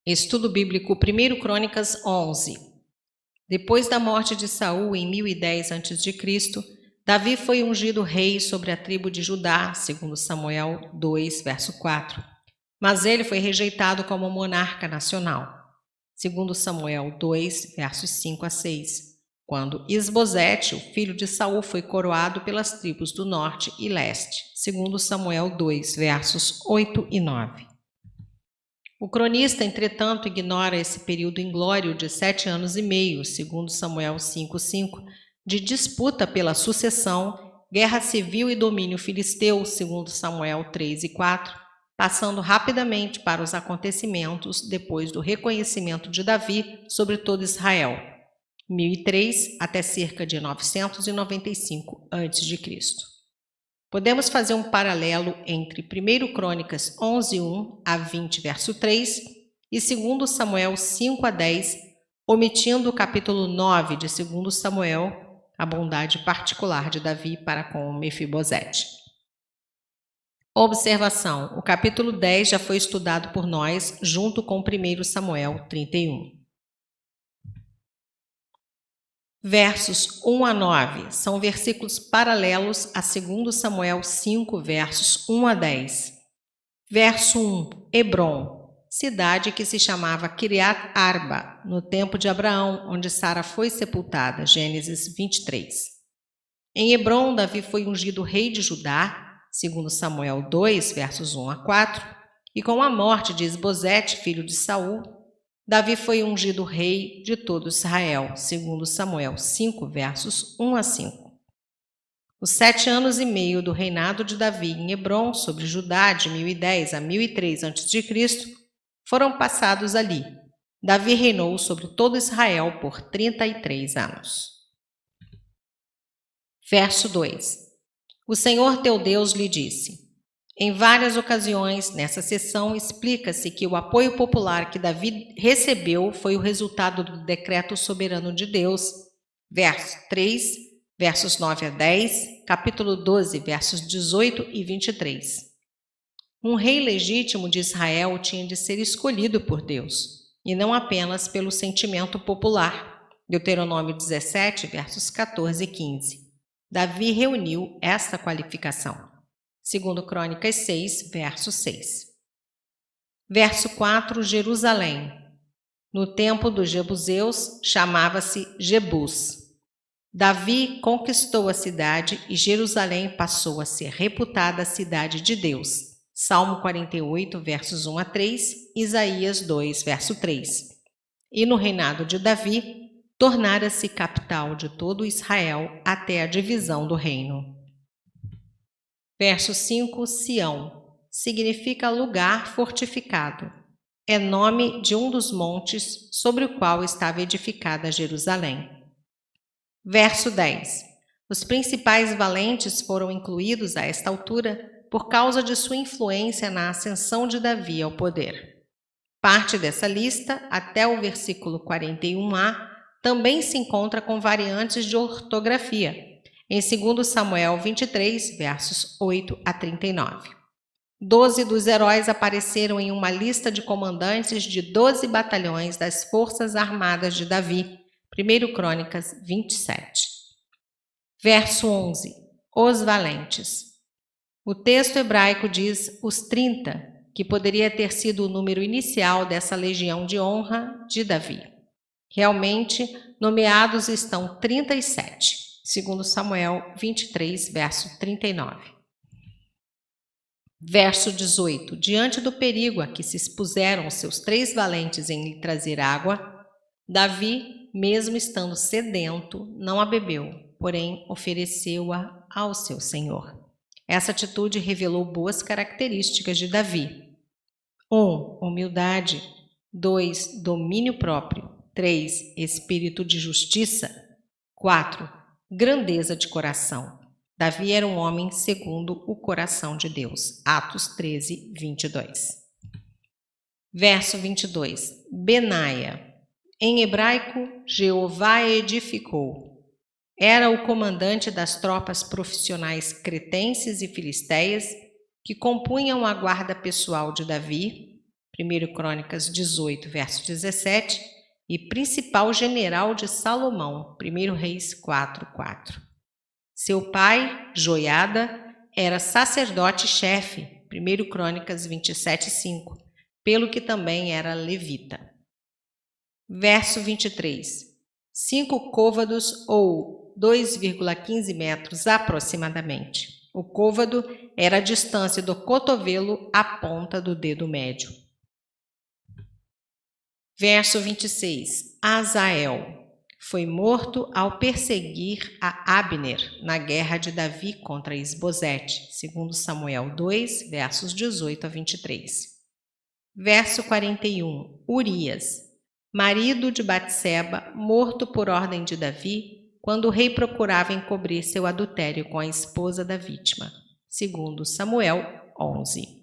Estudo bíblico 1 Crônicas 11. Depois da morte de Saul em 1010 a.C., Davi foi ungido rei sobre a tribo de Judá, segundo Samuel 2, verso 4. Mas ele foi rejeitado como monarca nacional, segundo Samuel 2, versos 5 a 6, quando Isbosete, o filho de Saul, foi coroado pelas tribos do norte e leste, segundo Samuel 2, versos 8 e 9. O cronista, entretanto, ignora esse período inglório de 7 anos e meio, segundo Samuel 5:5, de disputa pela sucessão, guerra civil e domínio filisteu, segundo Samuel 3 e 4, passando rapidamente para os acontecimentos depois do reconhecimento de Davi sobre todo Israel, 1003 até cerca de 995 a.C. Podemos fazer um paralelo entre 1 Crônicas 11:1 a 20, verso 3, e 2 Samuel 5 a 10, omitindo o capítulo 9 de 2 Samuel, a bondade particular de Davi para com Mefibosete. Observação: o capítulo 10 já foi estudado por nós junto com 1 Samuel 31. Versos 1 a 9 são versículos paralelos a 2 Samuel 5, versos 1 a 10. Verso 1, Hebrom, cidade que se chamava Kiriat Arba, no tempo de Abraão, onde Sara foi sepultada, Gênesis 23. Em Hebrom, Davi foi ungido rei de Judá, 2 Samuel 2, versos 1 a 4, e com a morte de Isbosete, filho de Saul, Davi foi ungido rei de todo Israel, segundo Samuel 5, versos 1 a 5. Os 7 anos e meio do reinado de Davi em Hebrom, sobre Judá, de 1010 a 1003 a.C., foram passados ali. Davi reinou sobre todo Israel por 33 anos. Verso 2. O Senhor teu Deus lhe disse. Em várias ocasiões, nessa sessão, explica-se que o apoio popular que Davi recebeu foi o resultado do decreto soberano de Deus, verso 3, versos 9 a 10, capítulo 12, versos 18 e 23. Um rei legítimo de Israel tinha de ser escolhido por Deus, e não apenas pelo sentimento popular. Deuteronômio 17, versos 14 e 15. Davi reuniu esta qualificação. Segundo Crônicas 6, verso 6. Verso 4, Jerusalém. No tempo dos Jebuseus, chamava-se Jebus. Davi conquistou a cidade e Jerusalém passou a ser reputada cidade de Deus. Salmo 48, versos 1 a 3, Isaías 2, verso 3. E no reinado de Davi, tornara-se capital de todo Israel até a divisão do reino. Verso 5, Sião, significa lugar fortificado. É nome de um dos montes sobre o qual estava edificada Jerusalém. Verso 10. Os principais valentes foram incluídos a esta altura por causa de sua influência na ascensão de Davi ao poder. Parte dessa lista, até o versículo 41a, também se encontra com variantes de ortografia, em 2 Samuel 23, versos 8 a 39. 12 dos heróis apareceram em uma lista de comandantes de 12 batalhões das Forças Armadas de Davi, 1 Crônicas 27. Verso 11. Os valentes. O texto hebraico diz os 30, que poderia ter sido o número inicial dessa legião de honra de Davi. Realmente, nomeados estão 37. Segundo Samuel 23, verso 39. Verso 18. Diante do perigo a que se expuseram seus 3 valentes em lhe trazer água, Davi, mesmo estando sedento, não a bebeu, porém ofereceu-a ao seu senhor. Essa atitude revelou boas características de Davi. 1. Humildade. 2. Domínio próprio. 3. Espírito de justiça. 4. Grandeza de coração. Davi era um homem segundo o coração de Deus. Atos 13, 22. Verso 22. Benaia. Em hebraico, Jeová edificou. Era o comandante das tropas profissionais cretenses e filisteias que compunham a guarda pessoal de Davi, 1 Crônicas 18, verso 17, e principal general de Salomão, 1 Reis 4:4. Seu pai, Joiada, era sacerdote-chefe, 1 Crônicas 27:5, pelo que também era levita. Verso 23. 5 côvados ou 2,15 metros aproximadamente. O côvado era a distância do cotovelo à ponta do dedo médio. Verso 26. Azael foi morto ao perseguir a Abner na guerra de Davi contra Isbosete, segundo Samuel 2, versos 18 a 23. Verso 41. Urias, marido de Batseba, morto por ordem de Davi, quando o rei procurava encobrir seu adultério com a esposa da vítima, segundo Samuel 11.